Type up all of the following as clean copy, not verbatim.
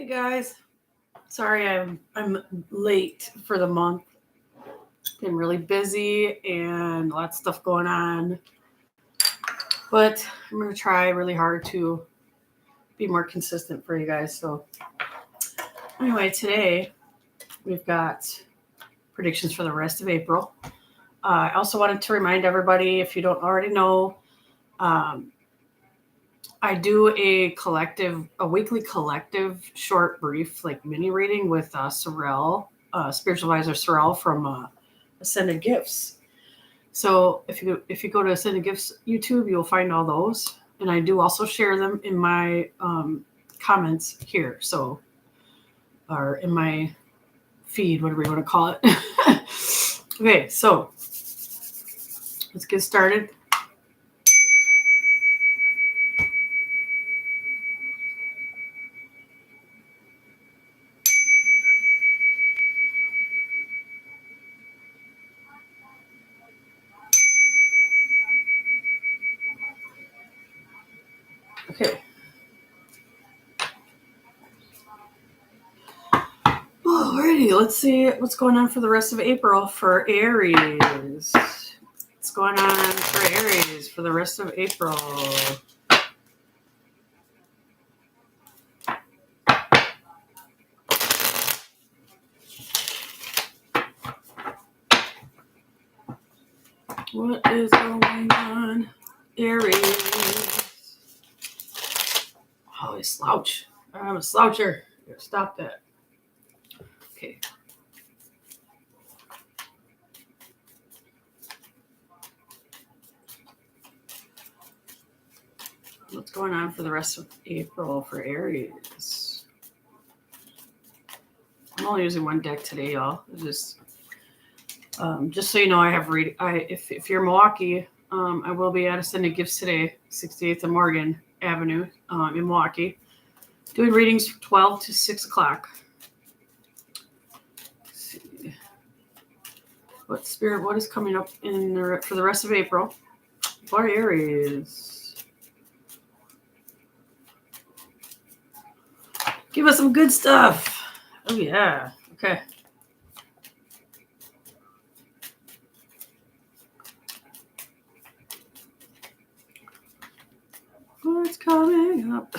guys, sorry I'm late for the month. Been really busy and lots of stuff going on, but I'm gonna try really hard to be more consistent for you guys. So anyway, today we've got predictions for the rest of April. I also wanted to remind everybody, if you don't already know, um, I do a weekly collective short brief, like mini reading with Sorrel, spiritual advisor Sorrel from Ascended Gifts. So if you go to Ascended Gifts YouTube, you'll find all those, and I do also share them in my comments here. So, or in my feed, whatever you want to call it. Okay, so let's get started. Okay. Alrighty, let's see what's going on for the rest of April for Aries. What's going on for Aries for the rest of April? What is going on, Aries? Oh, I slouch. I'm a sloucher. Stop that. Okay. What's going on for the rest of April for Aries? I'm only using one deck today, y'all. Just so you know, I have if you're Milwaukee, I will be at Ascended Gifts today, 68th and Morgan Avenue in Milwaukee, doing readings from 12 to 6 o'clock. Let's see. What is coming up for the rest of April for Aries? Give us some good stuff. Oh, yeah. Okay. What's coming up?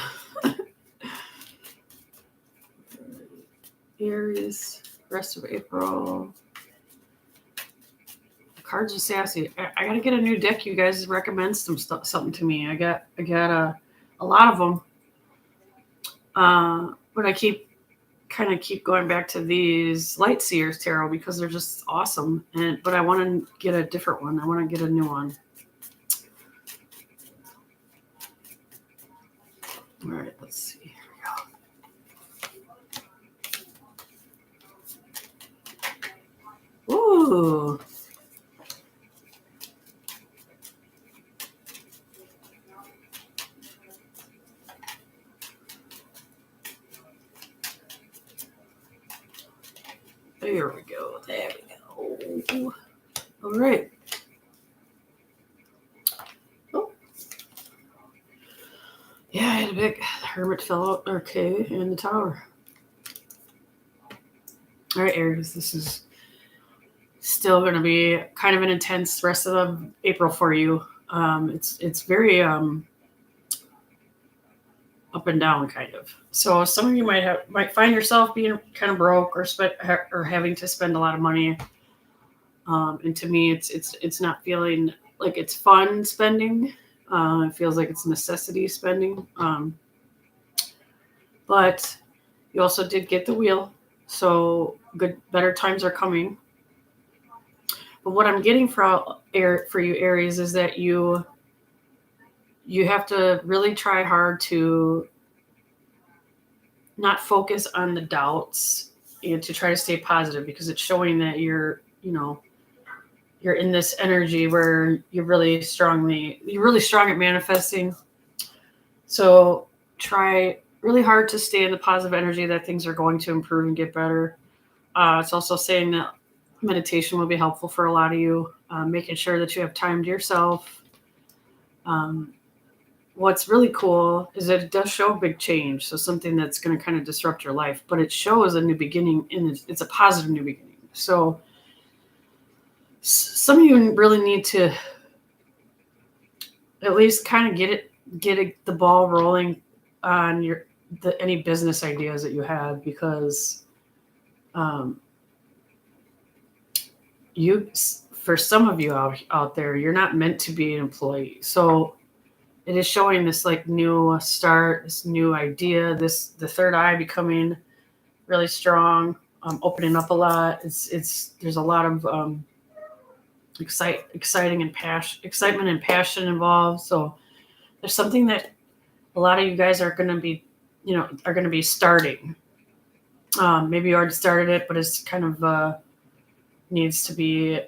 Aries, rest of April. The cards are sassy. I gotta get a new deck. You guys recommend something to me. I got a lot of them. But I keep going back to these Light Seers Tarot because they're just awesome. But I want to get a different one. I want to get a new one. All right, let's see. Here we go. Ooh. There we go. There we go. All right. Oh. Yeah, I had a big Hermit fell out. Okay, in the Tower. All right, Aries, this is still going to be kind of an intense rest of April for you. It's very up and down, kind of. So some of you might find yourself being kind of broke or having to spend a lot of money. And to me, it's not feeling like it's fun spending. It feels like it's necessity spending. But you also did get the wheel, so better times are coming. But what I'm getting for you, Aries, is that you have to really try hard to not focus on the doubts and to try to stay positive, because it's showing that you're in this energy where you're really strong at manifesting. So try really hard to stay in the positive energy that things are going to improve and get better. It's also saying that meditation will be helpful for a lot of you, making sure that you have time to yourself. what's really cool is that it does show a big change. So something that's going to kind of disrupt your life, but it shows a new beginning, and it's a positive new beginning. So some of you really need to at least kind of the ball rolling on any business ideas that you have, because you for some of you out there, you're not meant to be an employee. So it is showing this like new start, this new idea, the third eye becoming really strong, opening up a lot. There's a lot of excitement and passion involved. So there's something that a lot of you guys are going to be starting. Maybe you already started it, but it's kind of needs to be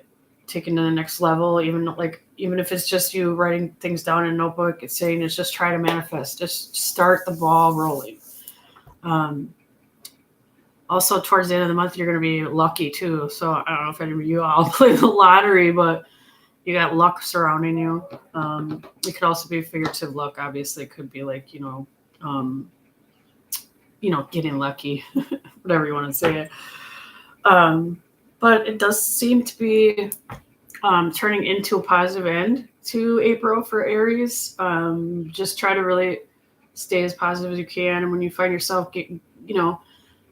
taken to the next level. Even if it's just you writing things down in a notebook, it's saying it's just try to manifest. Just start the ball rolling. Also, towards the end of the month, you're going to be lucky too. So I don't know if any of you all play the lottery, but you got luck surrounding you. It could also be figurative luck. Obviously, it could be like getting lucky, whatever you want to say it. But it does seem to be turning into a positive end to April for Aries. Just try to really stay as positive as you can. And when you find yourself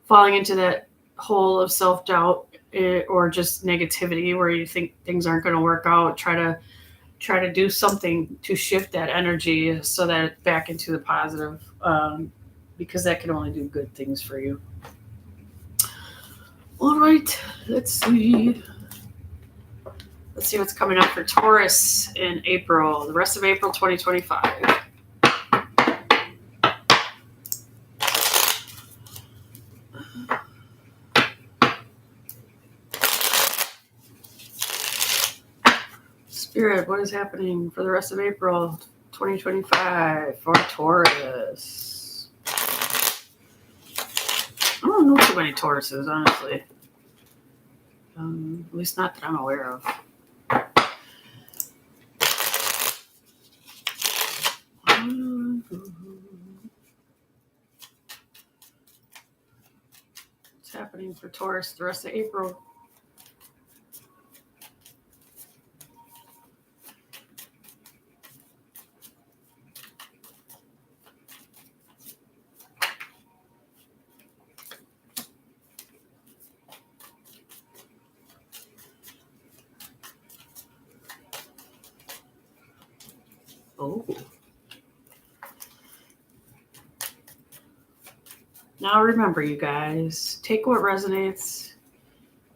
falling into that hole of self-doubt or just negativity where you think things aren't going to work out, try to do something to shift that energy so that it's back into the positive, because that can only do good things for you. All right, let's see what's coming up for Taurus in April, the rest of April 2025. Spirit, what is happening for the rest of April 2025 for Taurus? I don't know too many Tauruses, honestly. At least not that I'm aware of. What's happening for Taurus the rest of April? Oh. Now remember, you guys, take what resonates.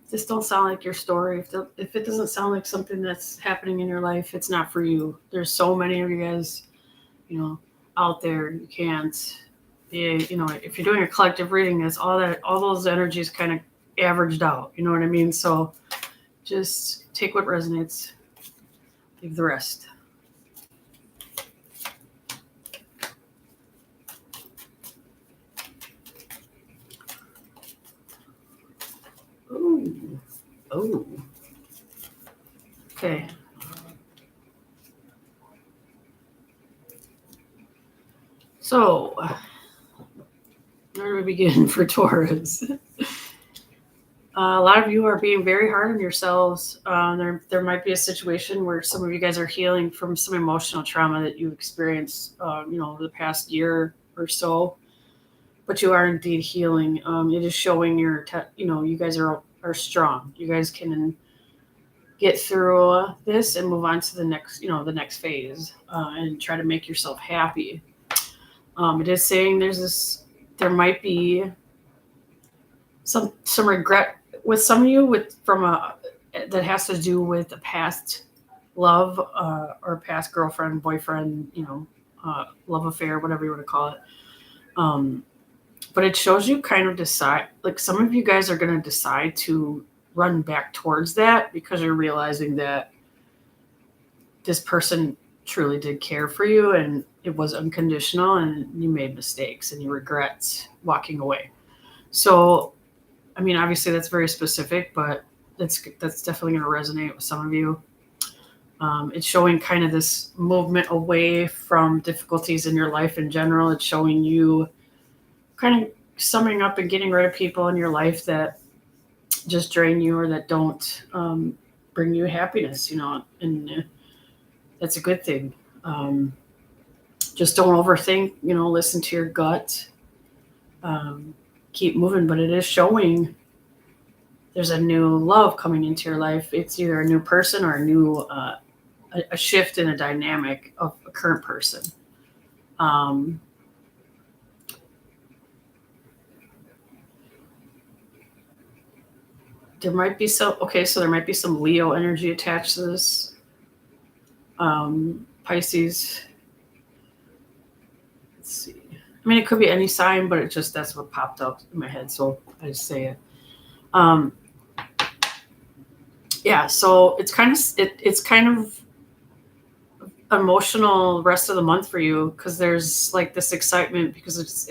This don't sound like your story. If it doesn't sound like something that's happening in your life, it's not for you. There's so many of you guys, out there. You can't. If you're doing a collective reading, it's all those energies kind of averaged out. You know what I mean? So just take what resonates. Leave the rest. Ooh. Oh. Okay. So, where do we begin for Taurus? A lot of you are being very hard on yourselves. There might be a situation where some of you guys are healing from some emotional trauma that you experienced, over the past year or so. But you are indeed healing. It is showing you guys are strong. You guys can get through this and move on to the next phase, and try to make yourself happy. It is saying there might be some regret with some of you that has to do with a past love, or past girlfriend, boyfriend, love affair, whatever you want to call it. But it shows you kind of decide, like some of you guys are going to decide to run back towards that because you're realizing that this person truly did care for you and it was unconditional and you made mistakes and you regret walking away. So, I mean, obviously that's very specific, but that's definitely going to resonate with some of you. It's showing kind of this movement away from difficulties in your life in general. It's showing you kind of summing up and getting rid of people in your life that just drain you or that don't bring you happiness, and that's a good thing. Um, just don't overthink, listen to your gut, um, keep moving. But it is showing there's a new love coming into your life. It's either a new person or a shift in a dynamic of a current person. Um, there might be so there might be some Leo energy attached to this. Pisces. Let's see. I mean, it could be any sign, but that's what popped up in my head, so I just say it. Um, yeah, so it's kind of emotional rest of the month for you because there's like this excitement because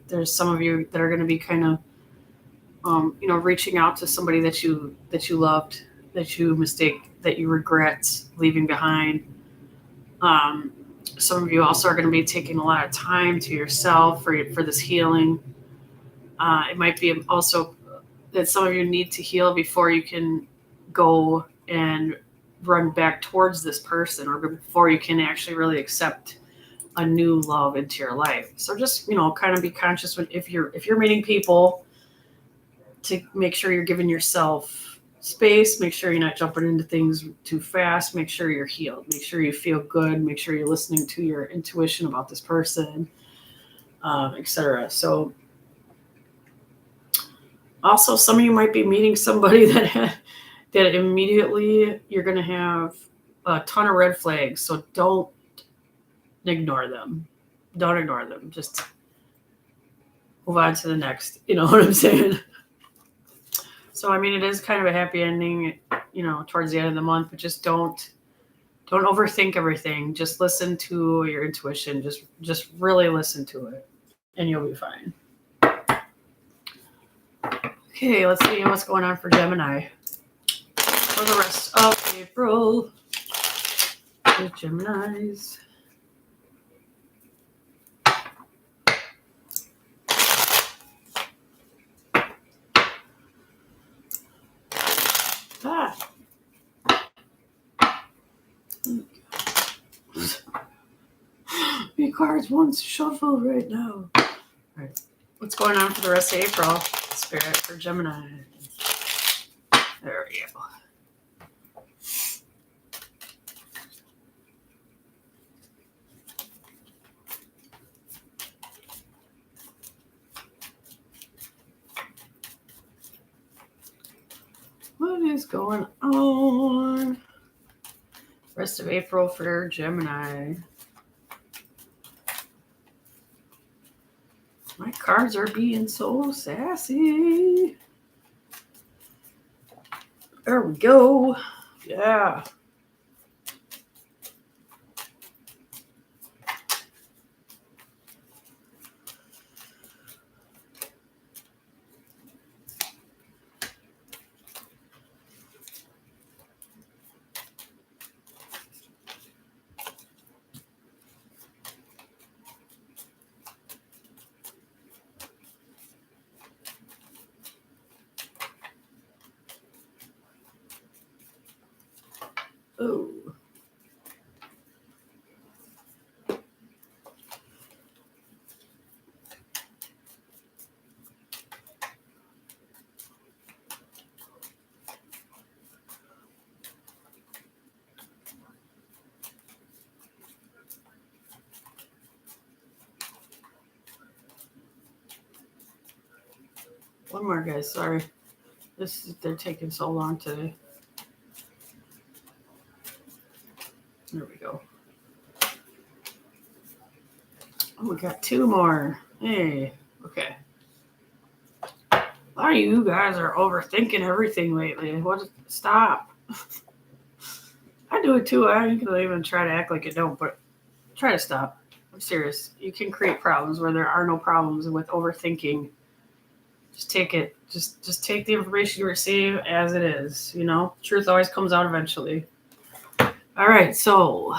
there's some of you that are going to be kind of reaching out to somebody that you loved, that you that you regret leaving behind. Um, some of you also are going to be taking a lot of time to yourself for this healing. It might be also that some of you need to heal before you can go and run back towards this person, or before you can actually really accept a new love into your life. So just kind of be conscious if you're meeting people, to make sure you're giving yourself space, make sure you're not jumping into things too fast, make sure you're healed, make sure you feel good, make sure you're listening to your intuition about this person, etc. So also, some of you might be meeting somebody that immediately you're going to have a ton of red flags. So don't ignore them. Don't ignore them. Just move on to the next. You know what I'm saying? So, I mean, it is kind of a happy ending, towards the end of the month, but just don't overthink everything. Just listen to your intuition. Just really listen to it, and you'll be fine. Okay, let's see what's going on for Gemini for the rest of April. The Geminis. My cards wants shuffle right now. All right. What's going on for the rest of April? Spirit for Gemini. There we go. What is going on? Rest of April for Gemini. My cards are being so sassy. There we go. Yeah. Oh. One more, guys. Sorry. They're taking so long today. There we go. Oh, we got two more. Hey. Okay. A lot of you guys are overthinking everything lately. Stop. I do it too. I don't even try to act like it don't, but try to stop. I'm serious. You can create problems where there are no problems with overthinking. Just take it. Just take the information you receive as it is. Truth always comes out eventually. All right, so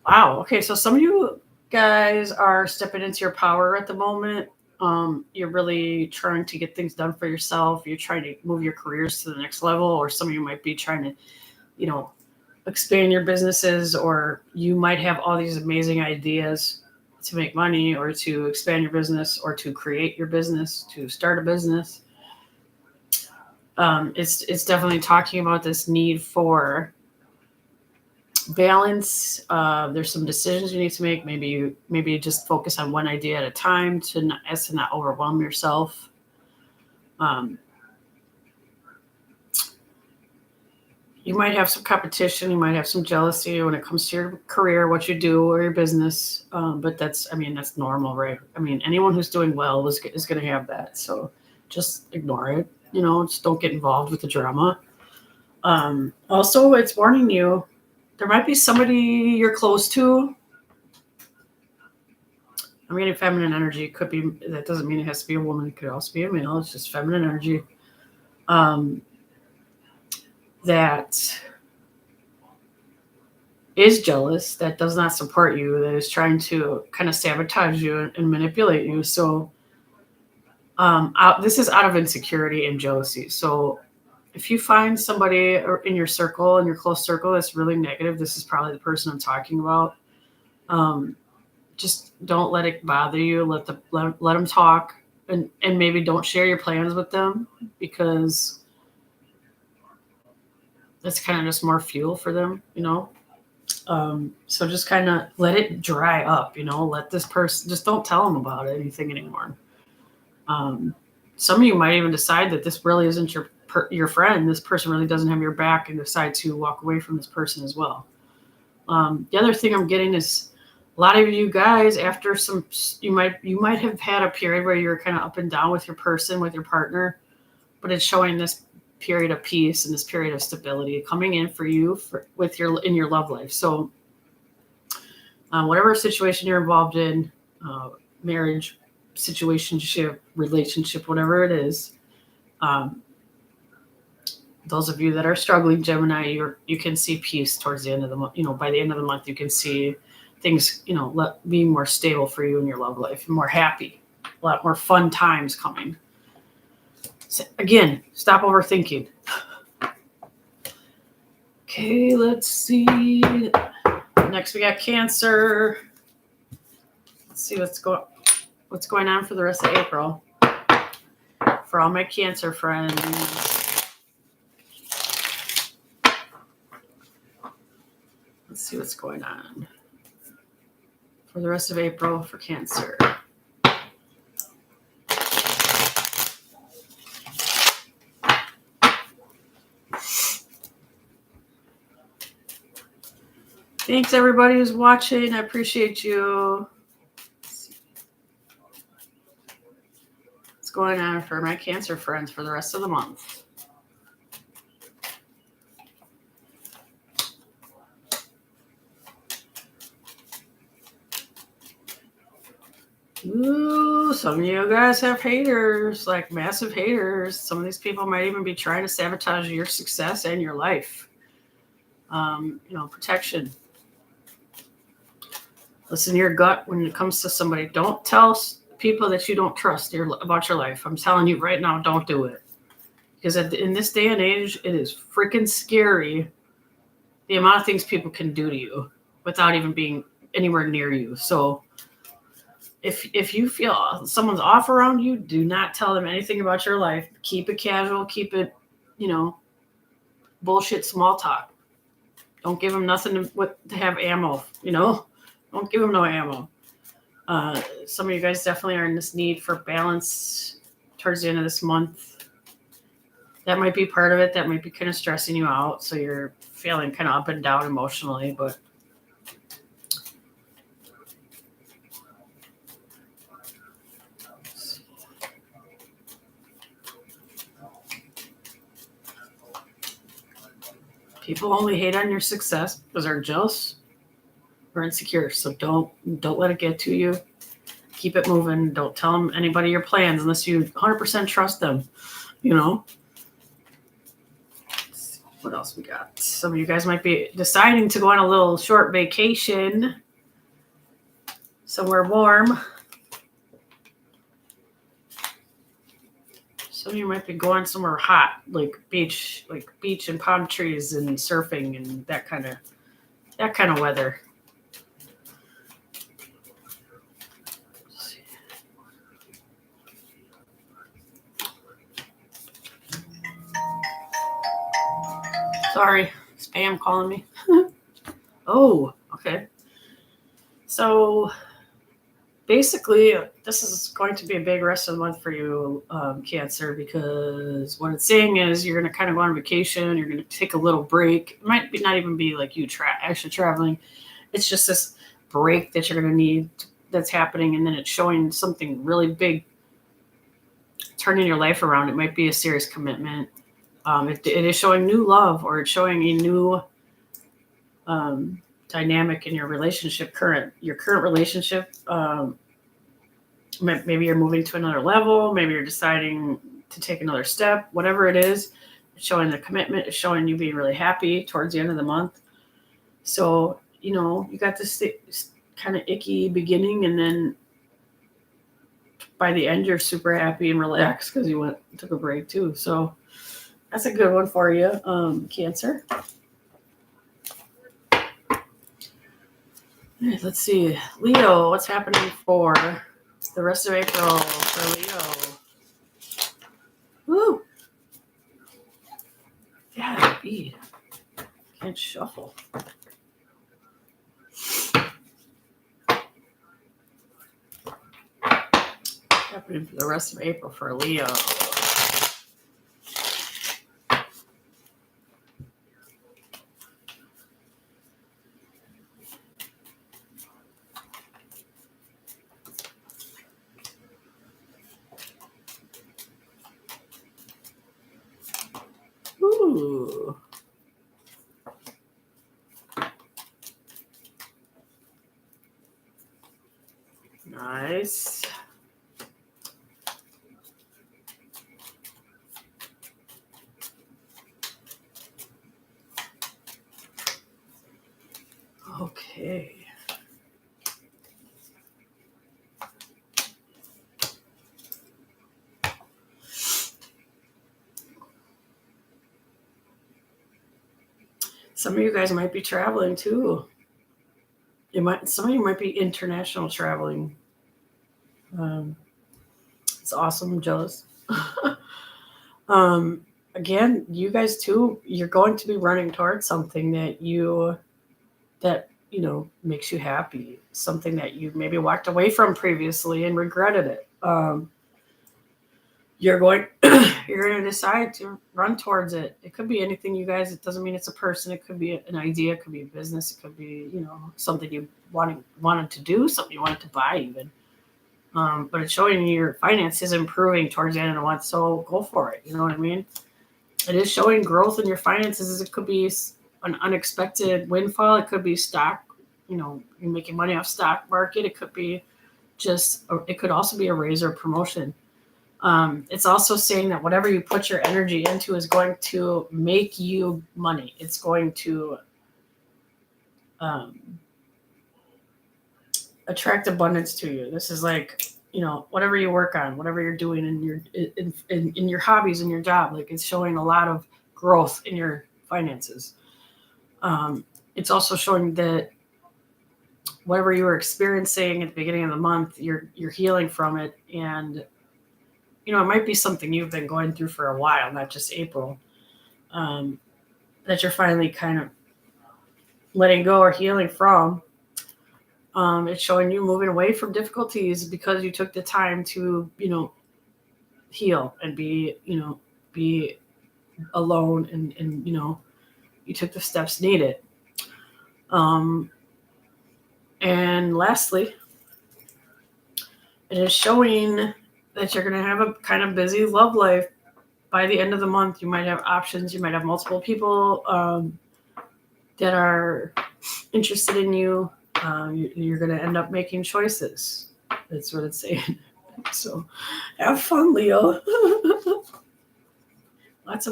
wow. Okay, so some of you guys are stepping into your power at the moment. You're really trying to get things done for yourself. You're trying to move your careers to the next level, or some of you might be trying to, you know, expand your businesses, or you might have all these amazing ideas to make money, or to expand your business, or to create your business, to start a business. It's definitely talking about this need for balance. There's some decisions you need to make. Maybe you just focus on one idea at a time as to not overwhelm yourself. Um, you might have some competition. You might have some jealousy when it comes to your career, what you do, or your business. But that's normal, right? I mean, anyone who's doing well is going to have that. So just ignore it. Just don't get involved with the drama. Also, it's warning you. There might be somebody you're close to. I'm getting feminine energy. It could be, that doesn't mean it has to be a woman. It could also be a male. It's just feminine energy. That is jealous, that does not support you, that is trying to kind of sabotage you and manipulate you. So this is out of insecurity and jealousy. So if you find somebody in your circle, in your close circle, that's really negative, this is probably the person I'm talking about. Just don't let it bother you. Let them talk, and maybe don't share your plans with them, because that's kind of just more fuel for them. So just kind of let it dry up. Let this person, just don't tell them about anything anymore. Some of you might even decide that this really isn't your friend. This person really doesn't have your back, and decide to walk away from this person as well. The other thing I'm getting is, a lot of you guys, after you might have had a period where you're kind of up and down with your person, with your partner, but it's showing this period of peace and this period of stability coming in for you in your love life. So whatever situation you're involved in, marriage, situationship, relationship, whatever it is, those of you that are struggling, Gemini, you can see peace towards the end of the month. By the end of the month, you can see things, being more stable for you in your love life, more happy, a lot more fun times coming. So again, stop overthinking. Okay, let's see. Next, we got Cancer. Let's see what's going on for the rest of April for all my Cancer friends. Let's see what's going on for the rest of April for Cancer. Thanks, everybody who's watching. I appreciate you. What's going on for my Cancer friends for the rest of the month? Ooh, some of you guys have haters, like massive haters. Some of these people might even be trying to sabotage your success and your life. Protection. Listen to your gut when it comes to somebody. Don't tell people that you don't trust about your life. I'm telling you right now, don't do it. Because in this day and age, it is freaking scary the amount of things people can do to you without even being anywhere near you. So if you feel someone's off around you, do not tell them anything about your life. Keep it casual. Keep it, bullshit small talk. Don't give them nothing to have ammo, Don't give them no ammo. Some of you guys definitely are in this need for balance towards the end of this month. That might be part of it. That might be kind of stressing you out. So you're feeling kind of up and down emotionally, but people only hate on your success because they're jealous or insecure. So don't let it get to you. Keep it moving. Don't tell them anybody your plans unless you 100% trust them. Let's What else we got? Some of you guys might be deciding to go on a little short vacation somewhere warm. Some of you might be going somewhere hot, like beach and palm trees and surfing and that kind of weather. Sorry, spam calling me. Oh, okay. So basically, this is going to be a big rest of the month for you, Cancer, because what it's saying is you're going to kind of go on vacation. You're going to take a little break. It might be not even be like you actually traveling. It's just this break that you're going to need that's happening, and then it's showing something really big turning your life around. It might be a serious commitment. It is showing new love, or it's showing a new dynamic in your relationship. Your current relationship. Maybe you're moving to another level. Maybe you're deciding to take another step. Whatever it is, it's showing the commitment. It's showing you being really happy towards the end of the month. So you got this kind of icky beginning, and then by the end, you're super happy and relaxed because you took a break too. So that's a good one for you, Cancer. All right, let's see. Leo, what's happening for the rest of April for Leo? Woo! Yeah, B. Can't shuffle. Happening for the rest of April for Leo. Ooh. Nice. Okay. Some of you guys might be traveling too. Some of you might be international traveling. It's awesome. I'm jealous. Again, you guys too, you're going to be running towards something that makes you happy, something that you maybe walked away from previously and regretted it. You're going to decide to run towards it. It could be anything, you guys. It doesn't mean it's a person. It could be an idea. It could be a business. It could be, something you wanted to do, something you wanted to buy even. But it's showing your finances improving towards the end of the month. So go for it. You know what I mean? It is showing growth in your finances. It could be an unexpected windfall. It could be stock, you're making money off stock market. It could be it could also be a raise or promotion. It's also saying that whatever you put your energy into is going to make you money. It's going to attract abundance to you. This is like, whatever you work on, whatever you're doing in your hobbies, in your job, like it's showing a lot of growth in your finances. It's also showing that whatever you were experiencing at the beginning of the month, you're healing from it. And, it might be something you've been going through for a while, not just April, that you're finally kind of letting go or healing from. It's showing you moving away from difficulties because you took the time to, heal and be alone and you took the steps needed. And lastly, it is showing that you're going to have a kind of busy love life by the end of the month. You might have options. You might have multiple people that are interested in you. You're going to end up making choices. That's what it's saying. So have fun, Leo. lots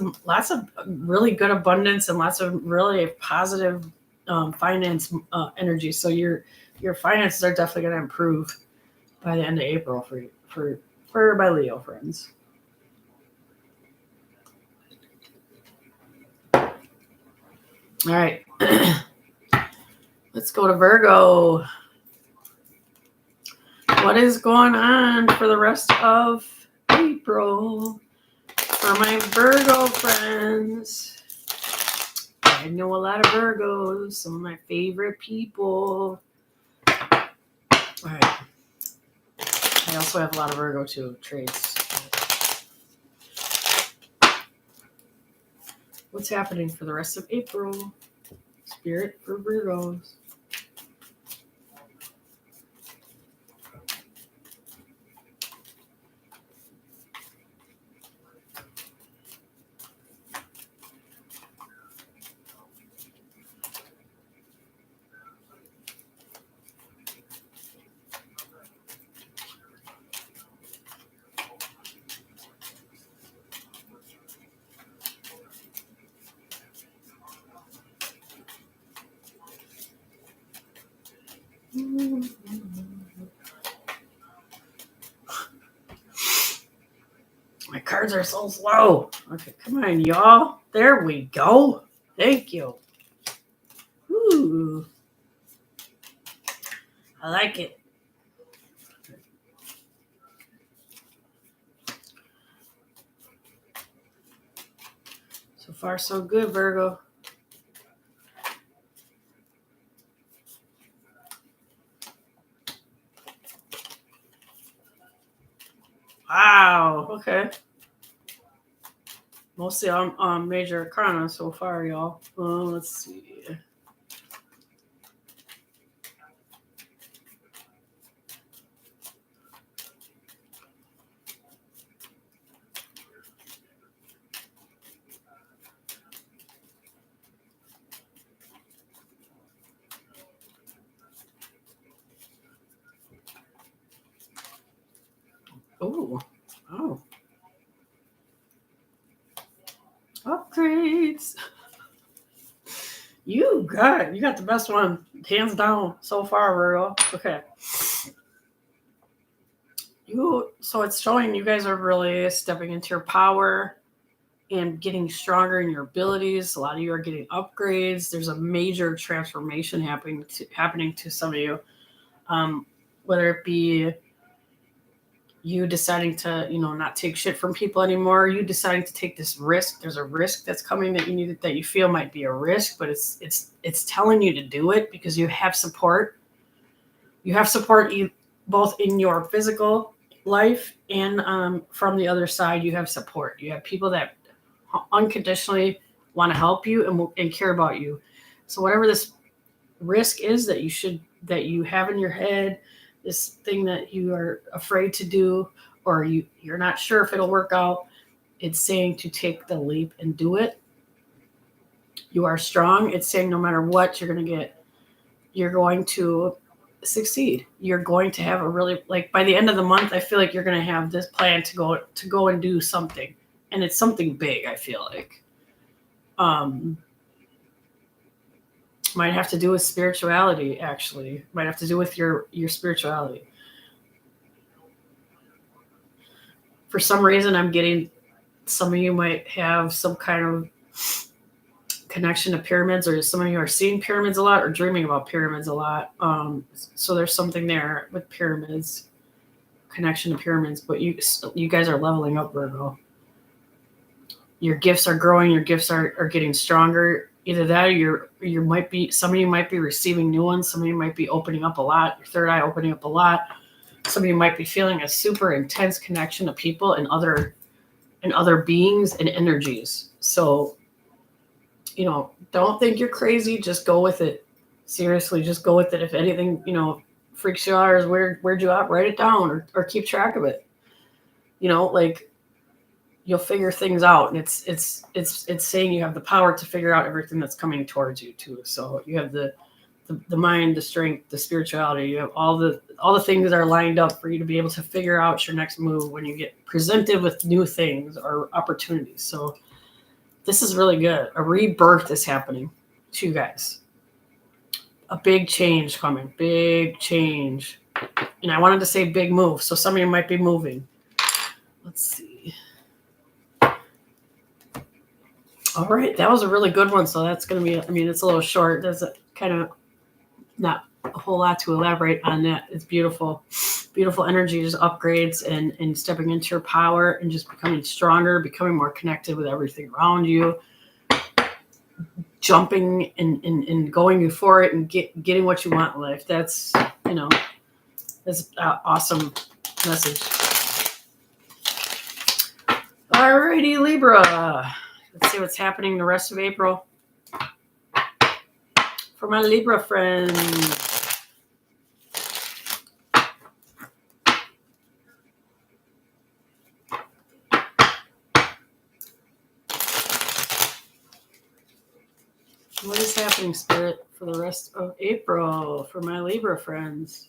of really good abundance and lots of really positive finance energy. So your finances are definitely going to improve by the end of April for my Leo friends. All right. Let's go to Virgo. What is going on for the rest of April for my Virgo friends? I know a lot of Virgos, some of my favorite people. All right. I also have a lot of Virgo too, traits. What's happening for the rest of April? Spirit for Virgos. My cards are so slow. Okay, come on, y'all. There we go. Thank you. Ooh. I like it. So far, so good, Virgo. Wow. Okay. Mostly on major arcana so far, y'all. Let's see. Oh. Oh. Upgrades. You got the best one, hands down so far, Virgo. Okay. So it's showing you guys are really stepping into your power and getting stronger in your abilities. A lot of you are getting upgrades. There's a major transformation happening to some of you, whether it be you deciding to not take shit from people anymore, you deciding to take this risk. There's a risk that's coming that you feel might be a risk, but it's telling you to do it because you have support. You have support both in your physical life and from the other side. You have support. You have people that unconditionally want to help you and care about you. So whatever this risk is that you have in your head, this thing that you are afraid to do, or you're not sure if it'll work out, it's saying to take the leap and do it. You are strong. It's saying no matter what you're going to succeed. You're going to have a really, like, by the end of the month, I feel like you're going to have this plan to go and do something, and it's something big. I feel like might have to do with spirituality. Actually, might have to do with your spirituality. For some reason, I'm getting some of you might have some kind of connection to pyramids, or some of you are seeing pyramids a lot or dreaming about pyramids a lot. So there's something there with pyramids, connection to pyramids. But you guys are leveling up, Virgo. Your gifts are growing. Your gifts are getting stronger. Either that, or some of you might be receiving new ones. Some of you might be opening up a lot. Your third eye opening up a lot. Some of you might be feeling a super intense connection to people and other beings and energies. So, don't think you're crazy. Just go with it. Seriously, just go with it. If anything, freaks you out or is weird you out, write it down or keep track of it. Like, you'll figure things out, and it's saying you have the power to figure out everything that's coming towards you too. So you have the mind, the strength, the spirituality. You have all the things that are lined up for you to be able to figure out your next move when you get presented with new things or opportunities. So This is really good. A rebirth is happening to you guys. A big change coming. Big change. And I wanted to say big move, so some of you might be moving. Let's see. All right, that was a really good one. So that's going to be, I mean, it's a little short. There's a kind of not a whole lot to elaborate on that. It's beautiful. Beautiful energy, just upgrades and stepping into your power and just becoming stronger, becoming more connected with everything around you, jumping and going for it and getting what you want in life. That's, that's an awesome message. Alrighty, Libra. Let's see what's happening the rest of April for my Libra friends. What is happening, Spirit, for the rest of April for my Libra friends?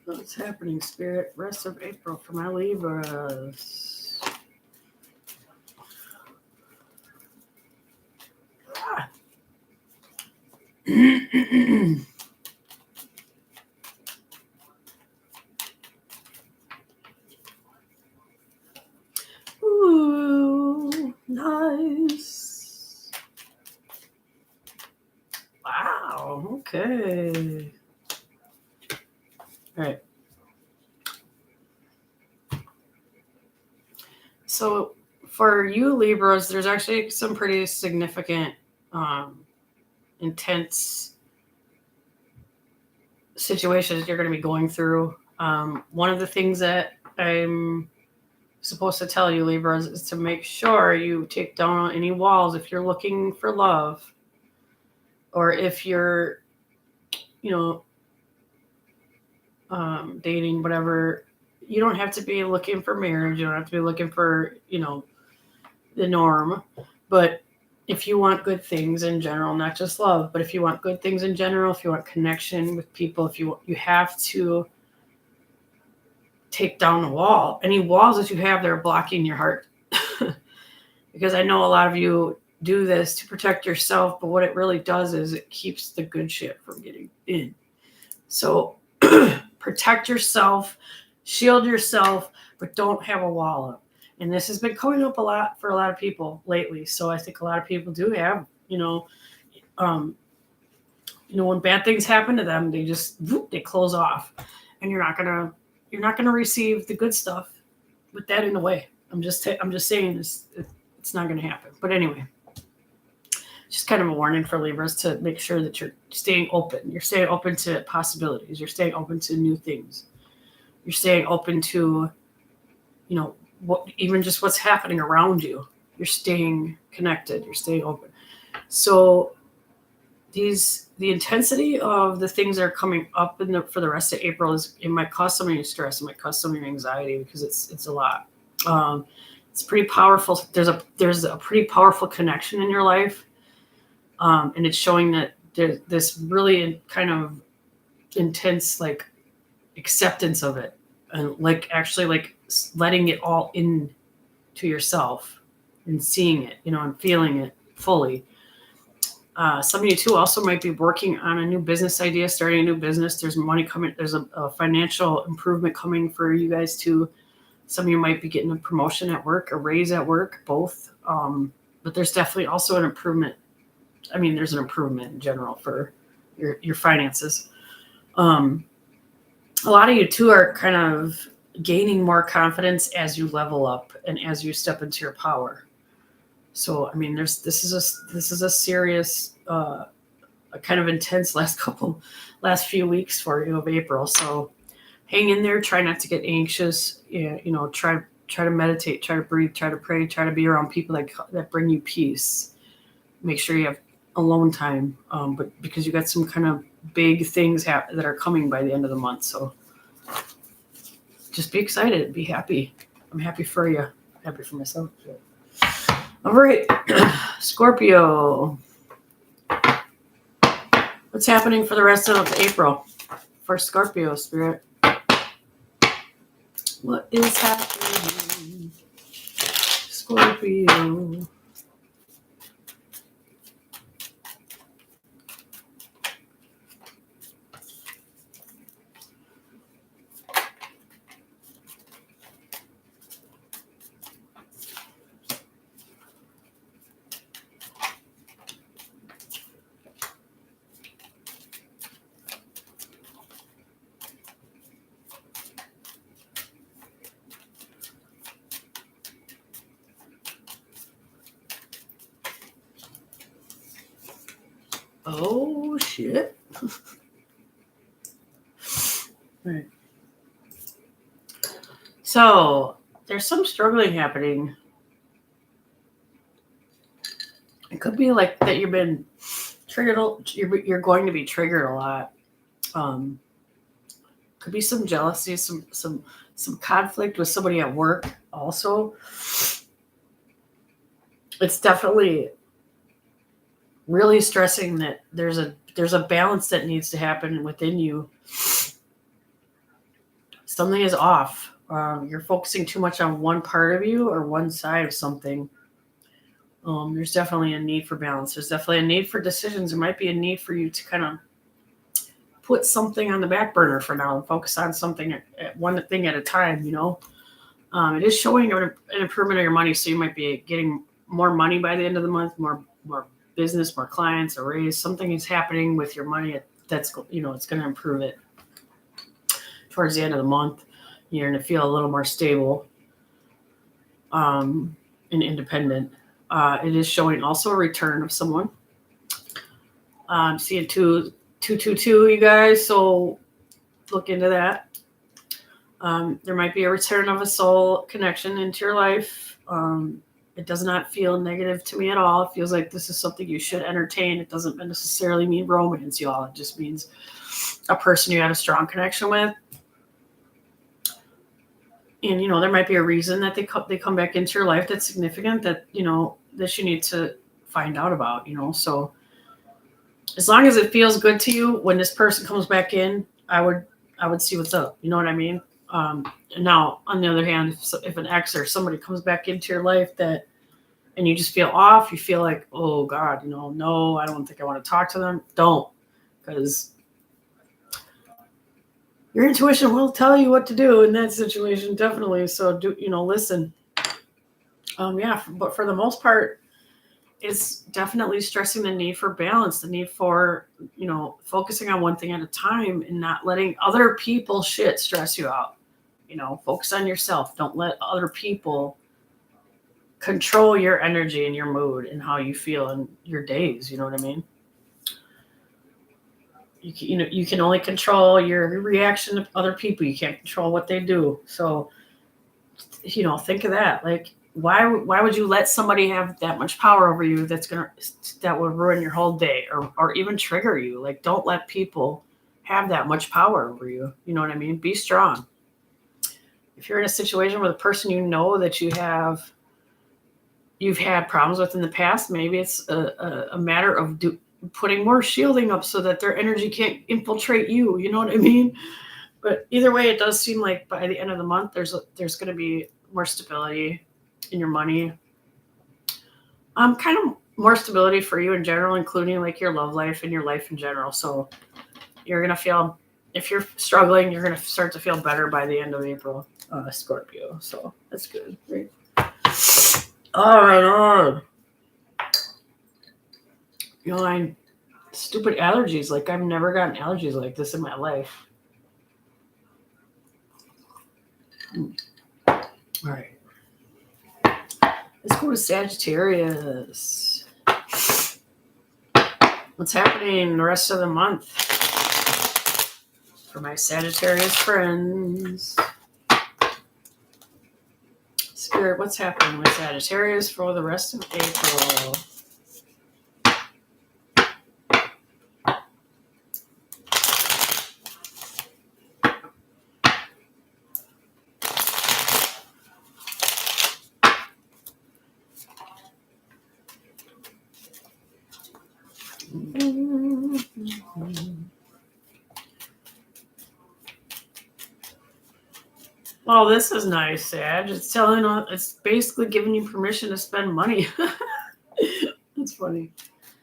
What's happening, Spirit? Rest of April for my Libras. Ooh, nice. Wow, okay. All right. So for you Libras, there's actually some pretty significant, intense situations you're going to be going through. One of the things that I'm supposed to tell you, Libras, is to make sure you take down any walls if you're looking for love, or if you're, dating, whatever. You don't have to be looking for marriage. You don't have to be looking for, the norm. But if you want good things in general, not just love, but if you want good things in general, if you want connection with people, if you have to take down the wall, any walls that you have that are blocking your heart. Because I know a lot of you do this to protect yourself, but what it really does is it keeps the good shit from getting in. So protect yourself, shield yourself, but don't have a wall up. And this has been coming up a lot for a lot of people lately. So I think a lot of people do have, when bad things happen to them, they just they close off, and you're not gonna receive the good stuff with that in the way. I'm just saying it's not gonna happen. But anyway, just kind of a warning for Libras to make sure that you're staying open. You're staying open to possibilities. You're staying open to new things. You're staying open to, even just what's happening around you. You're staying connected. You're staying open. So the intensity of the things that are coming up for the rest of April it might cause some of your stress. It might cause some of your anxiety because it's a lot. It's pretty powerful. There's a pretty powerful connection in your life. And it's showing that there's this really kind of intense, like, acceptance of it, and like actually like letting it all in to yourself and seeing it, and feeling it fully. Some of you too also might be working on a new business idea, starting a new business. There's money coming. There's a financial improvement coming for you guys too. Some of you might be getting a promotion at work, a raise at work, both. But there's definitely also an improvement. I mean, there's an improvement in general for your finances. A lot of you too are kind of gaining more confidence as you level up and as you step into your power. So, I mean, this is a serious, a kind of intense last few weeks for you of April. So hang in there. Try not to get anxious. Try to meditate, try to breathe, try to pray, try to be around people that bring you peace. Make sure you have alone time, but because you got some kind of big things that are coming by the end of the month. So just be excited, be happy. I'm happy for you. I'm happy for myself. All right, Scorpio. What's happening for the rest of April for Scorpio, Spirit? What is happening, Scorpio? Oh, shit. Right. So there's some struggling happening. It could be like that you've been triggered. You're going to be triggered a lot. Could be some jealousy, some conflict with somebody at work also. It's definitely really stressing that there's a balance that needs to happen within you. Something is off. You're focusing too much on one part of you or one side of something. There's definitely a need for balance. There's definitely a need for decisions. There might be a need for you to kind of put something on the back burner for now and focus on something at one thing at a time, you know. It is showing an improvement of your money, so you might be getting more money by the end of the month, more business, more clients, a raise. Something is happening with your money that's, you know, it's going to improve it. Towards the end of the month, you're going to feel a little more stable and independent. It is showing also a return of someone. I'm seeing 222, you guys, so look into that. There might be a return of a soul connection into your life. It does not feel negative to me at all. It feels like this is something you should entertain. It doesn't necessarily mean romance, y'all. It just means a person you had a strong connection with. And, you know, there might be a reason that they come back into your life that's significant that, you know, that you need to find out about, you know. So as long as it feels good to you when this person comes back in, I would see what's up. You know what I mean? Now, on the other hand, if an ex or somebody comes back into your life and you just feel off, you feel like, oh God, you know, no, I don't think I want to talk to them. Don't, because your intuition will tell you what to do in that situation, definitely. So listen. But for the most part, it's definitely stressing the need for balance, the need for, you know, focusing on one thing at a time and not letting other people shit stress you out. You know, focus on yourself. Don't let other people control your energy and your mood and how you feel in your days. You know what I mean? You can only control your reaction to other people. You can't control what they do. So, you know, think of that. Like, why would you let somebody have that much power over you that would ruin your whole day or even trigger you? Like, don't let people have that much power over you. You know what I mean? Be strong. If you're in a situation with a person you know that you've had problems with in the past, maybe it's a matter of putting more shielding up so that their energy can't infiltrate you. You know what I mean? But either way, it does seem like by the end of the month, there's going to be more stability in your money. Kind of more stability for you in general, including like your love life and your life in general. So you're going to feel, if you're struggling, you're going to start to feel better by the end of April, Scorpio. So that's good. Right? Oh my God. You know, stupid allergies. Like, I've never gotten allergies like this in my life. All right. Let's go to Sagittarius. What's happening the rest of the month for my Sagittarius friends? Spirit, what's happening with Sagittarius for the rest of April? Well, this is nice, Sag. It's basically giving you permission to spend money. That's funny.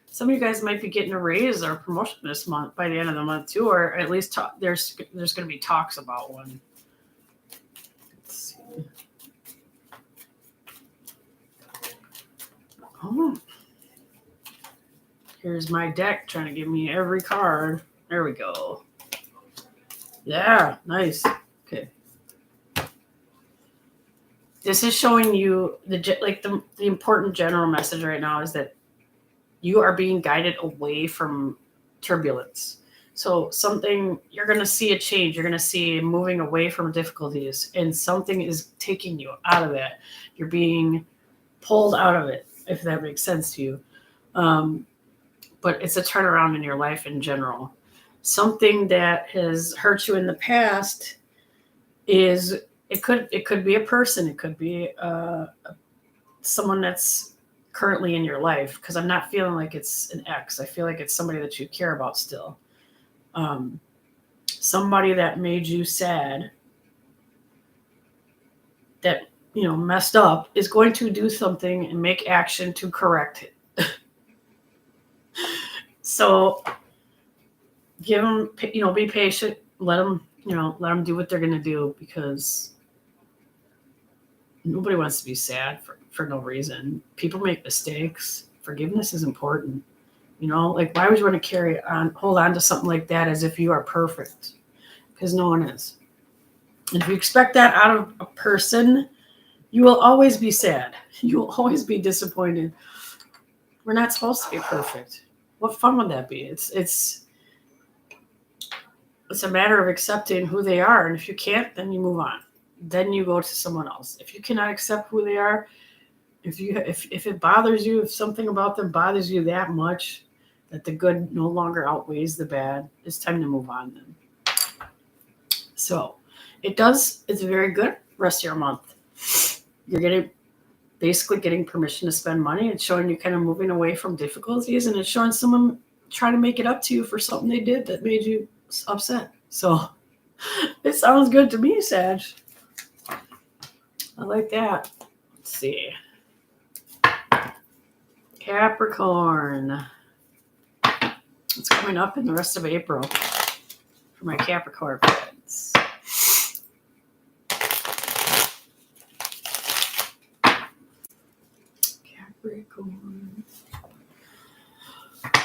Some of you guys might be getting a raise or a promotion this month by the end of the month too, or at least there's going to be talks about one. Let's see. Oh, here's my deck trying to give me every card. There we go. Yeah, nice. Okay. This is showing you the important general message right now is that you are being guided away from turbulence. So you're going to see a change. You're going to see moving away from difficulties, and something is taking you out of that. You're being pulled out of it, if that makes sense to you. But it's a turnaround in your life in general. Something that has hurt you in the past it could be a person. It could be someone that's currently in your life, because I'm not feeling like it's an ex. I feel like it's somebody that you care about still. Somebody that made you sad, that messed up, is going to do something and make action to correct it. So give them, be patient. Let them do what they're going to do, because nobody wants to be sad for no reason. People make mistakes. Forgiveness is important. Like, why would you want to hold on to something like that as if you are perfect? Because no one is. And if you expect that out of a person, you will always be sad. You will always be disappointed. We're not supposed to be perfect. What fun would that be? It's a matter of accepting who they are. And if you can't, then you move on. Then you go to someone else. If you cannot accept who they are, if it bothers you, if something about them bothers you that much that the good no longer outweighs the bad, it's time to move on then. So it's a very good rest of your month. You're basically getting permission to spend money. It's showing you kind of moving away from difficulties, and it's showing someone trying to make it up to you for something they did that made you upset. So it sounds good to me, Sag. I like that. Let's see. Capricorn. It's coming up in the rest of April for my Capricorn friends. Capricorn.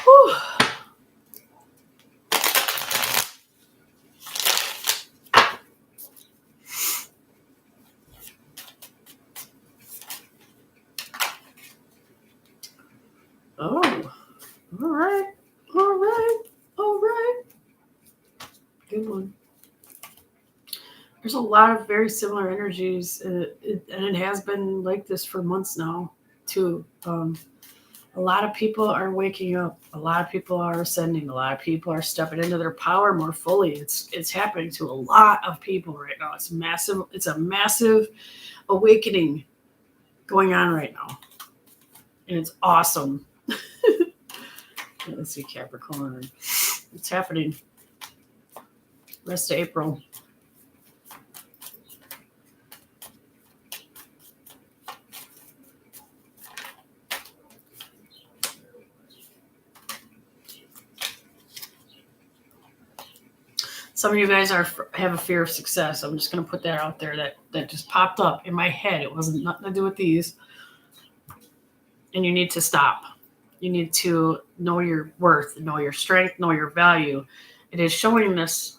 Whew. Oh, all right. Good one. There's a lot of very similar energies, and it has been like this for months now, too. A lot of people are waking up. A lot of people are ascending. A lot of people are stepping into their power more fully. It's happening to a lot of people right now. It's massive. It's a massive awakening going on right now, and it's awesome. Let's see, Capricorn. It's happening. Rest of April. Some of you guys have a fear of success. I'm just going to put that out there. That just popped up in my head. It wasn't nothing to do with these. And you need to stop. You need to know your worth, know your strength, know your value. It is showing this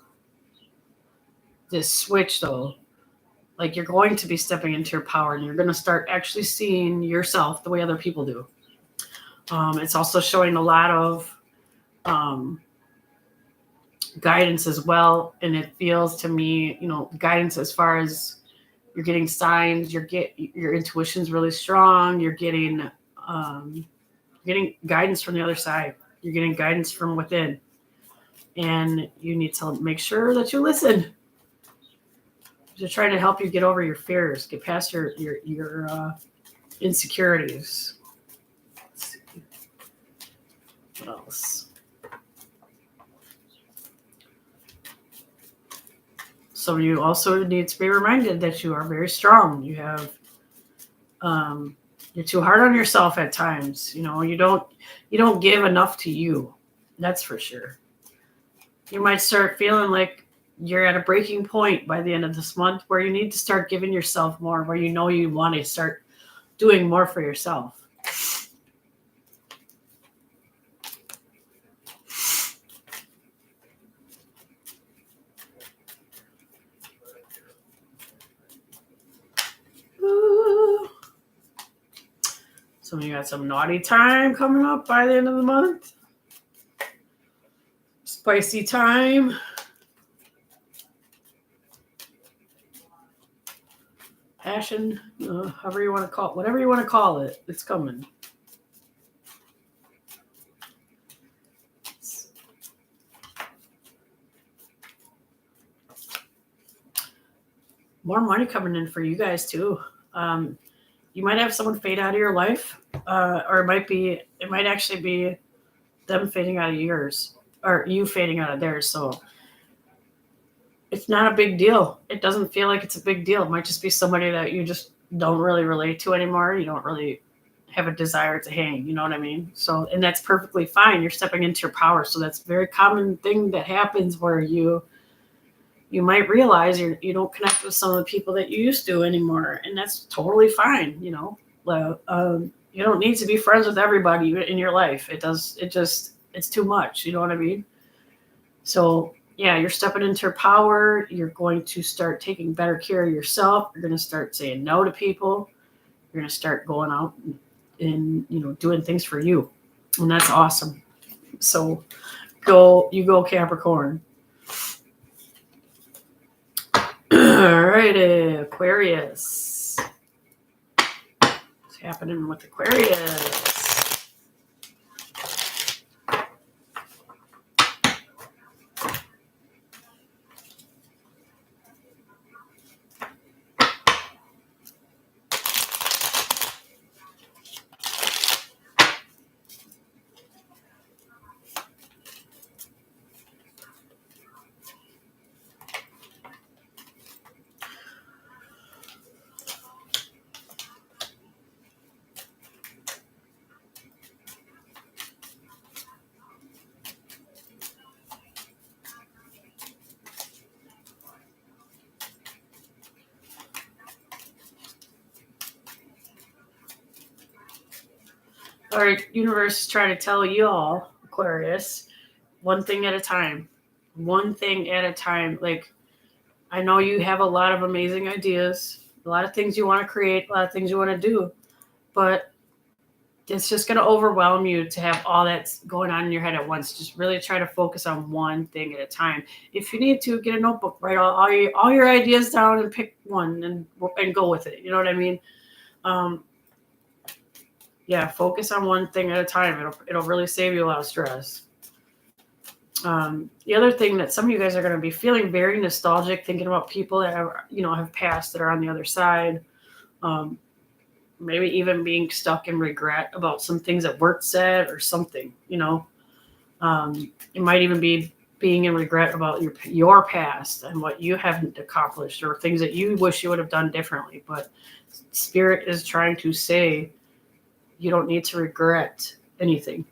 switch, though. Like, you're going to be stepping into your power, and you're going to start actually seeing yourself the way other people do. It's also showing a lot of guidance as well, and it feels to me, guidance as far as you're getting signs, your intuition's really strong. You're getting guidance from the other side. You're getting guidance from within, and you need to make sure that you listen. They're trying to help you get over your fears, get past your insecurities. Let's see. What else? some of you also need to be reminded that you are very strong. You have, you're too hard on yourself at times. You know, you don't give enough to you. That's for sure. You might start feeling like you're at a breaking point by the end of this month where you need to start giving yourself more, where you know you want to start doing more for yourself. Ooh. Some of you got some naughty time coming up by the end of the month. Spicy time. Passion, however you want to call it, whatever you want to call it, it's coming. More money coming in for you guys too. You might have someone fade out of your life, or it might actually be them fading out of yours, or you fading out of theirs. So it's not a big deal. It doesn't feel like it's a big deal. It might just be somebody that you just don't really relate to anymore. You don't really have a desire to hang. You know what I mean? So, and that's perfectly fine. You're stepping into your power. So that's a very common thing that happens where you might realize you don't connect with some of the people that you used to anymore. And that's totally fine. You know, you don't need to be friends with everybody in your life. It's too much. You know what I mean? So yeah, you're stepping into your power. You're going to start taking better care of yourself. You're going to start saying no to people. You're going to start going out and doing things for you. And that's awesome. So you go Capricorn. All right, Aquarius. What's happening with Aquarius? All right, universe is trying to tell you all, Aquarius, one thing at a time. One thing at a time. Like, I know you have a lot of amazing ideas, a lot of things you want to create, a lot of things you want to do, but it's just going to overwhelm you to have all that's going on in your head at once. Just really try to focus on one thing at a time. If you need to, get a notebook, write all your ideas down and pick one and go with it. You know what I mean? Yeah, focus on one thing at a time. It'll really save you a lot of stress. The other thing that some of you guys are going to be feeling very nostalgic, thinking about people that have passed that are on the other side. Maybe even being stuck in regret about some things that weren't said or something. It might even be being in regret about your past and what you haven't accomplished or things that you wish you would have done differently. But Spirit is trying to say you don't need to regret anything.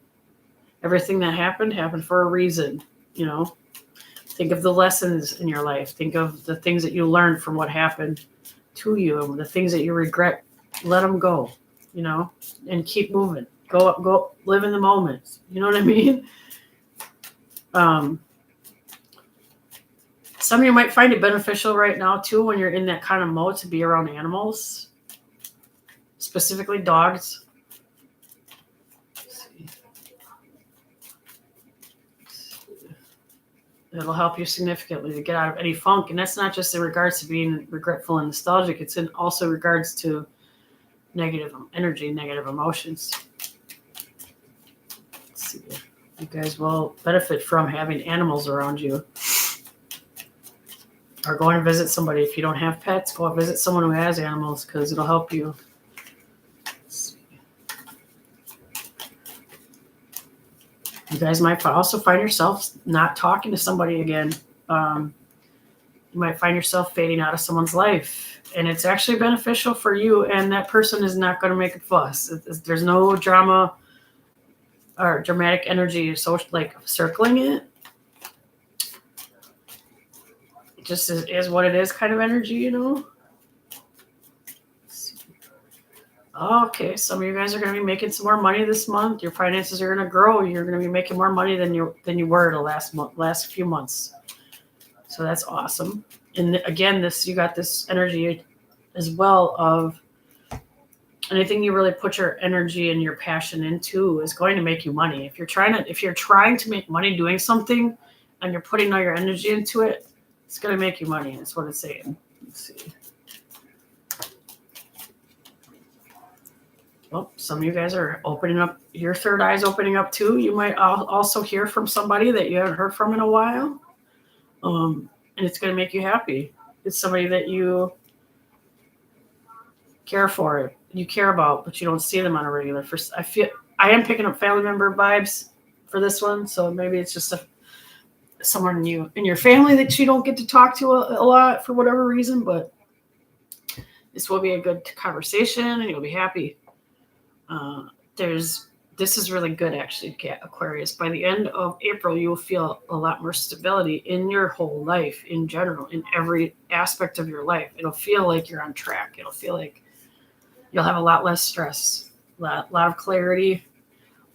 Everything that happened for a reason. Think of the lessons in your life. Think of the things that you learned from what happened to you, and the things that you regret. Let them go, and keep moving. Go live in the moment. You know what I mean? Some of you might find it beneficial right now too, when you're in that kind of mode, to be around animals, specifically dogs. It'll help you significantly to get out of any funk. And that's not just in regards to being regretful and nostalgic. It's in also regards to negative energy, negative emotions. Let's see. You guys will benefit from having animals around you. Or going to visit somebody. If you don't have pets, go visit someone who has animals, because it'll help you. You guys might also find yourself not talking to somebody again. You might find yourself fading out of someone's life, and it's actually beneficial for you, and that person is not going to make a fuss. There's no drama or dramatic energy like circling it. It just is what it is kind of energy, you know? Okay, some of you guys are going to be making some more money this month. Your finances are going to grow. You're going to be making more money than you were the last few months. So that's awesome. And again, you got this energy as well of anything you really put your energy and your passion into is going to make you money. If you're trying to make money doing something and you're putting all your energy into it, it's going to make you money. That's what it's saying. Let's see. Well, some of you guys are opening up, your third eye's opening up too. You might also hear from somebody that you haven't heard from in a while. And it's going to make you happy. It's somebody that you care for, you care about, but you don't see them on a regular. I am picking up family member vibes for this one. So maybe it's just someone in your family that you don't get to talk to a lot for whatever reason, but this will be a good conversation and you'll be happy. This is really good, actually, Aquarius. By the end of April, you will feel a lot more stability in your whole life in general, in every aspect of your life. It'll feel like you're on track. It'll feel like you'll have a lot less stress, a lot of clarity,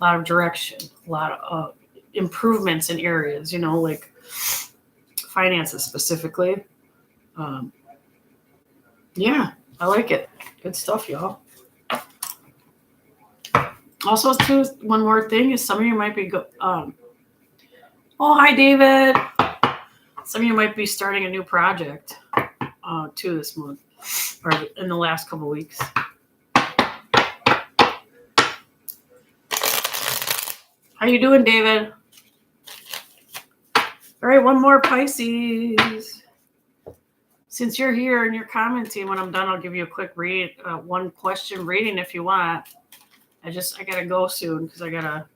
a lot of direction, a lot of improvements in areas, like finances specifically. Yeah, I like it. Good stuff, y'all. Also, too, one more thing is some of you might be oh, hi, David. Some of you might be starting a new project too this month or in the last couple of weeks. How you doing, David? All right, one more, Pisces. Since you're here and you're commenting, when I'm done, I'll give you a quick read, one question reading if you want. I gotta go soon because I gotta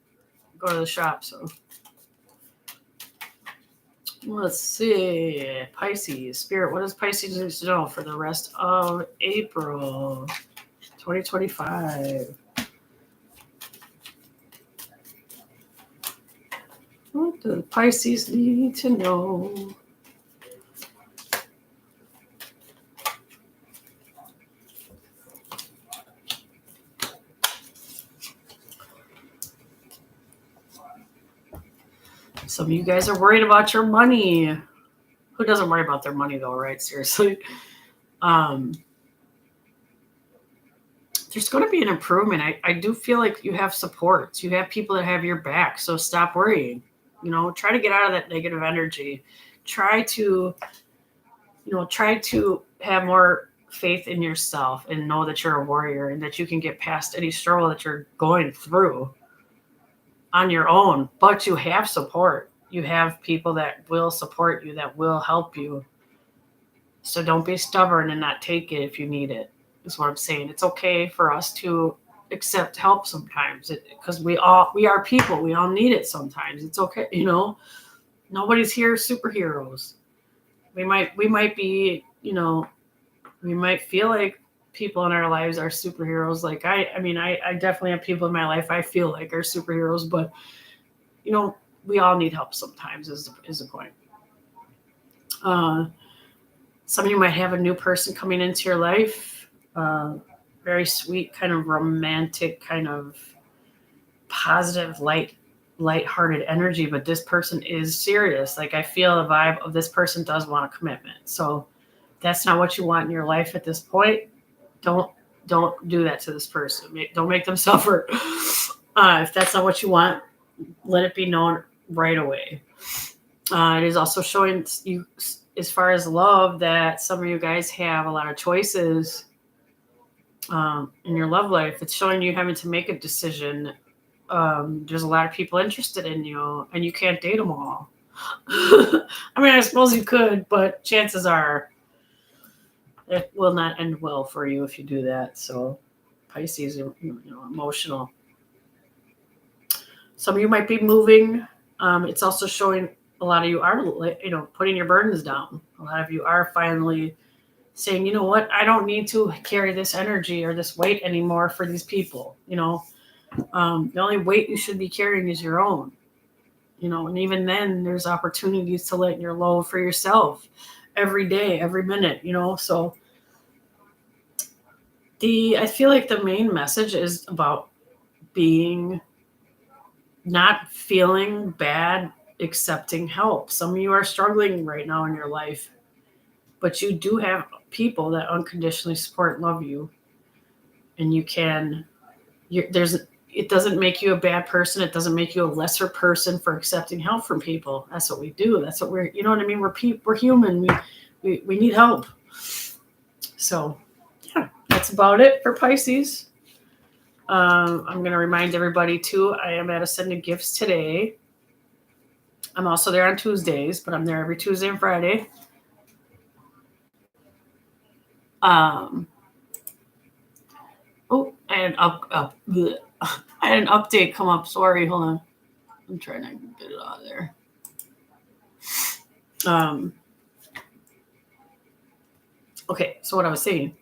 go to the shop. So let's see, Pisces Spirit. What does Pisces need to know for the rest of April 2025? What do Pisces need to know? Some of you guys are worried about your money. Who doesn't worry about their money though, right? Seriously. There's going to be an improvement. I do feel like you have supports. You have people that have your back. So stop worrying. Try to get out of that negative energy. Try to have more faith in yourself and know that you're a warrior and that you can get past any struggle that you're going through on your own. But you have support. You have people that will support you, that will help you. So don't be stubborn and not take it if you need it, is what I'm saying. It's okay for us to accept help sometimes because we are people. We all need it sometimes. It's okay. Nobody's here superheroes. We might be, we might feel like people in our lives are superheroes. Like I definitely have people in my life I feel like are superheroes, but we all need help sometimes is the point. Some of you might have a new person coming into your life, very sweet, kind of romantic, kind of positive, light-hearted energy, but this person is serious. Like I feel the vibe of this person does want a commitment. So that's not what you want in your life at this point. Don't do that to this person. Don't make them suffer. If that's not what you want, let it be known right away. It is also showing you, as far as love, that some of you guys have a lot of choices in your love life. It's showing you having to make a decision. There's a lot of people interested in you, and you can't date them all. I suppose you could, but chances are it will not end well for you if you do that. So Pisces are emotional. Some of you might be moving. It's also showing a lot of you are, putting your burdens down. A lot of you are finally saying, you know what, I don't need to carry this energy or this weight anymore for these people. The only weight you should be carrying is your own. And even then, there's opportunities to lighten your load for yourself every day, every minute. So I feel like the main message is about not feeling bad, accepting help. Some of you are struggling right now in your life, but you do have people that unconditionally support and love you. And it doesn't make you a bad person. It doesn't make you a lesser person for accepting help from people. That's what we do. That's what you know what I mean? We're human. We need help. So yeah, that's about it for Pisces. I'm going to remind everybody too, I am at Ascended Gifts today. I'm also there on Tuesdays, but I'm there every Tuesday and Friday. I had an update come up. Sorry, hold on. I'm trying to get it out of there. Okay, so what I was saying,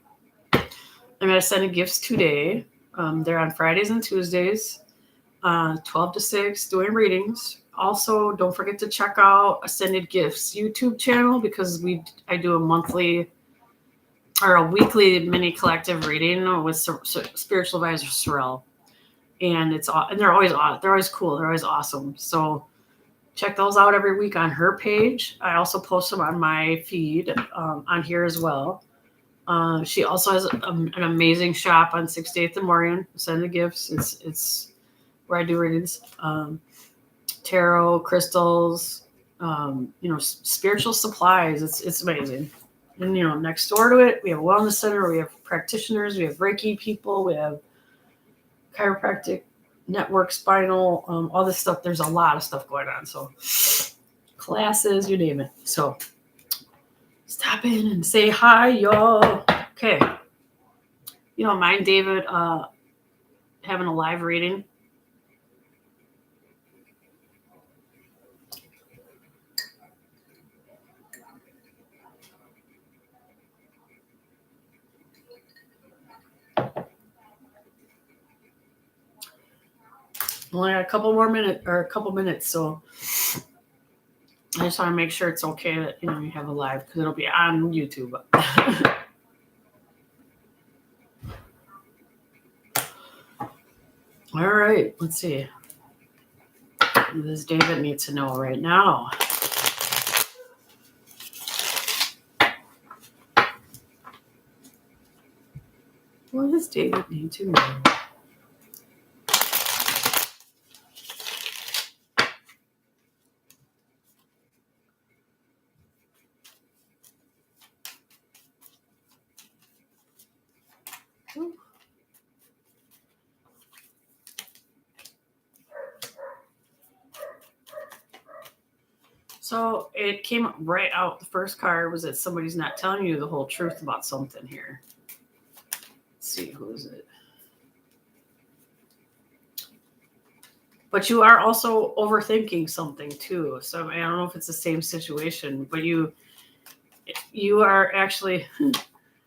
I'm at Ascended Gifts today. They're on Fridays and Tuesdays, 12 to 6, doing readings. Also, don't forget to check out Ascended Gifts YouTube channel because I do a weekly mini collective reading with spiritual advisor Sorrel, and they're always cool. They're always awesome. So check those out every week on her page. I also post them on my feed on here as well. She also has an amazing shop on 68th and Morgan. Ascended Gifts. It's where I do readings. Tarot, crystals, spiritual supplies. It's amazing. And, next door to it, we have a wellness center. We have practitioners. We have Reiki people. We have chiropractic, network, spinal, all this stuff. There's a lot of stuff going on. So classes, you name it. So stop in and say hi, y'all. Okay. You don't mind David having a live reading? Only got a couple minutes, so I just want to make sure it's okay that you have a live because it'll be on YouTube. All right, let's see. What does David need to know right now? What does David need to know? So it came right out. The first card was that somebody's not telling you the whole truth about something here. Let's see, who is it? But you are also overthinking something too. So I don't know if it's the same situation, but you are actually,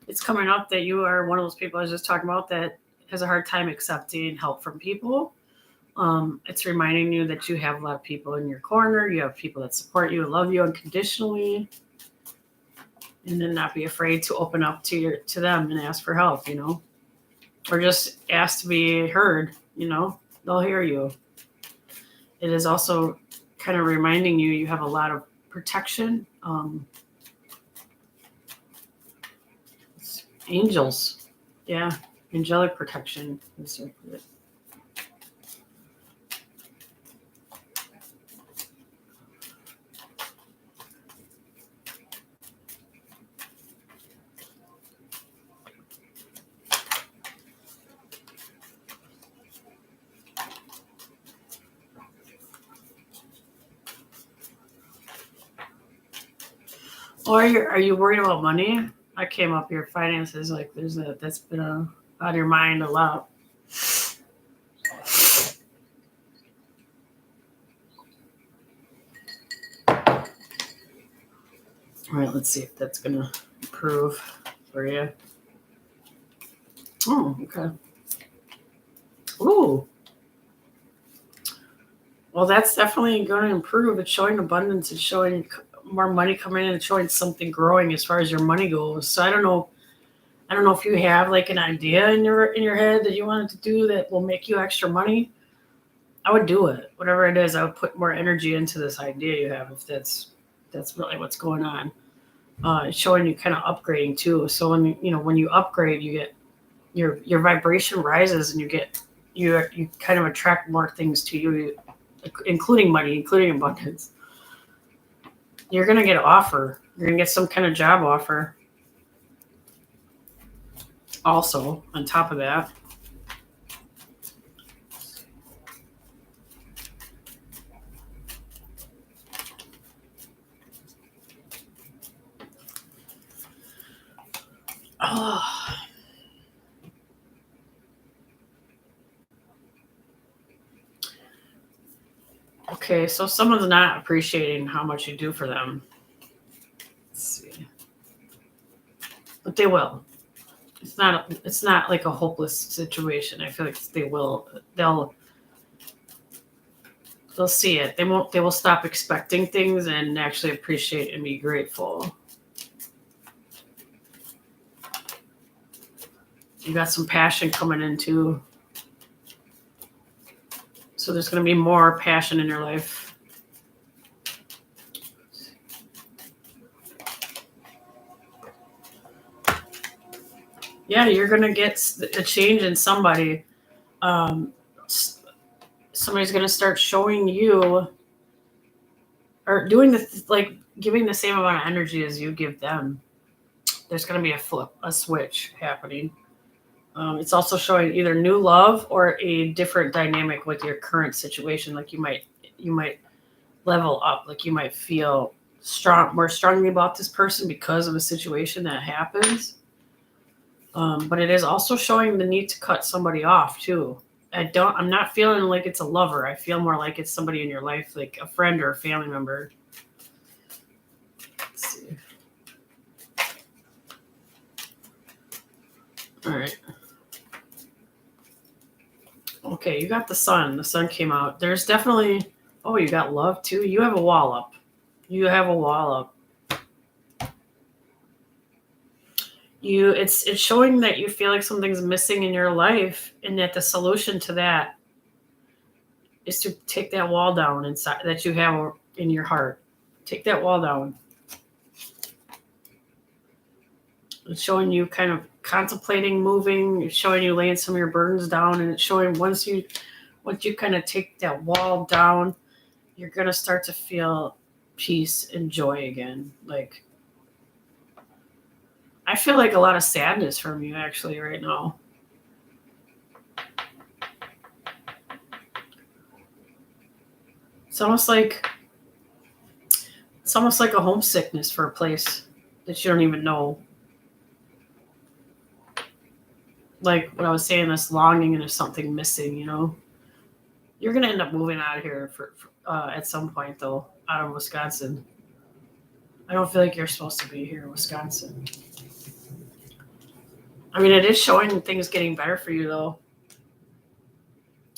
it's coming up that you are one of those people I was just talking about that has a hard time accepting help from people. It's reminding you that you have a lot of people in your corner. You have people that support you and love you unconditionally. And then not be afraid to open up to them and ask for help, or just ask to be heard, they'll hear you. It is also kind of reminding you have a lot of protection. Angels. Yeah. Angelic protection. Or are you worried about money? I came up here, finances, like that's been out of your mind a lot. All right, let's see if that's going to improve for you. Oh, okay. Ooh. Well, that's definitely going to improve. It's showing abundance. It's showing more money coming in. It's showing something growing as far as your money goes. So I don't know. I don't know if you have like an idea in your head that you wanted to do that will make you extra money. I would do it. Whatever it is, I would put more energy into this idea you have if that's really what's going on. It's showing you kind of upgrading too. So when you upgrade, you get your vibration rises and you kind of attract more things to you, including money, including abundance. You're gonna get an offer. You're gonna get some kind of job offer. Also, on top of that. Oh. Okay, so someone's not appreciating how much you do for them. Let's see. But they will. It's not like a hopeless situation. I feel like they will. They'll see it. They will stop expecting things and actually appreciate and be grateful. You got some passion coming in too. So there's going to be more passion in your life. Yeah, you're going to get a change in somebody. Somebody's going to start showing you or doing giving the same amount of energy as you give them. There's going to be a switch happening. It's also showing either new love or a different dynamic with your current situation. Like you might level up. Like you might feel more strongly about this person because of a situation that happens. But it is also showing the need to cut somebody off too. I'm not feeling like it's a lover. I feel more like it's somebody in your life, like a friend or a family member. Let's see. All right. Okay, you got the sun. The sun came out. There's definitely, you got love too. You have a wall up. It's showing that you feel like something's missing in your life and that the solution to that is to take that wall down inside that you have in your heart. Take that wall down. It's showing you kind of contemplating moving. It's showing you laying some of your burdens down, and it's showing once you kind of take that wall down, you're gonna start to feel peace and joy again. Like I feel like a lot of sadness from you actually right now. It's almost like a homesickness for a place that you don't even know. Like what I was saying, this longing and there's something missing, You're going to end up moving out of here for at some point, though, out of Wisconsin. I don't feel like you're supposed to be here in Wisconsin. I mean, it is showing things getting better for you, though.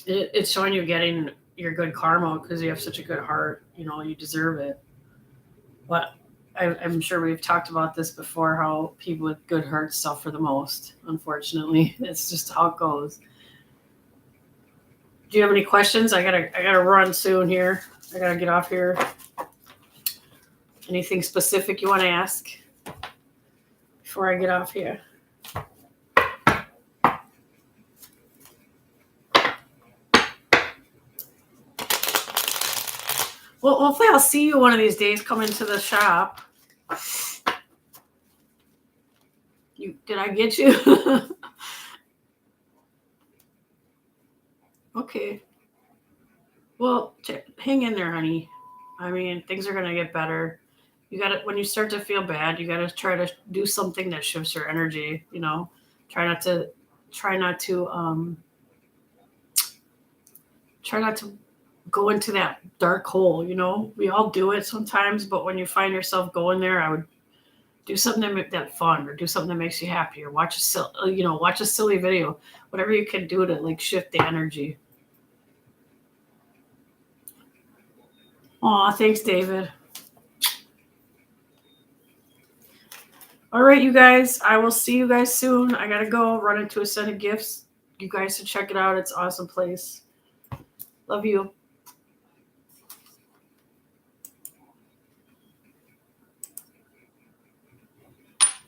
It's showing you getting your good karma because you have such a good heart. You deserve it. But I'm sure we've talked about this before, how people with good hearts suffer the most, unfortunately. It's just how it goes. Do you have any questions? I gotta run soon here. I gotta get off here. Anything specific you want to ask before I get off here? Well, hopefully I'll see you one of these days. Come into the shop. Did I get you? Okay. Well, hang in there, honey. I mean, things are gonna get better. When you start to feel bad, you gotta try to do something that shifts your energy. Try not to go into that dark hole. We all do it sometimes, but when you find yourself going there, Do something that's fun, or do something that makes you happy, or watch watch a silly video. Whatever you can do to like shift the energy. Aw, thanks, David. All right, you guys. I will see you guys soon. I gotta go run into a set of gifts. You guys should check it out. It's an awesome place. Love you.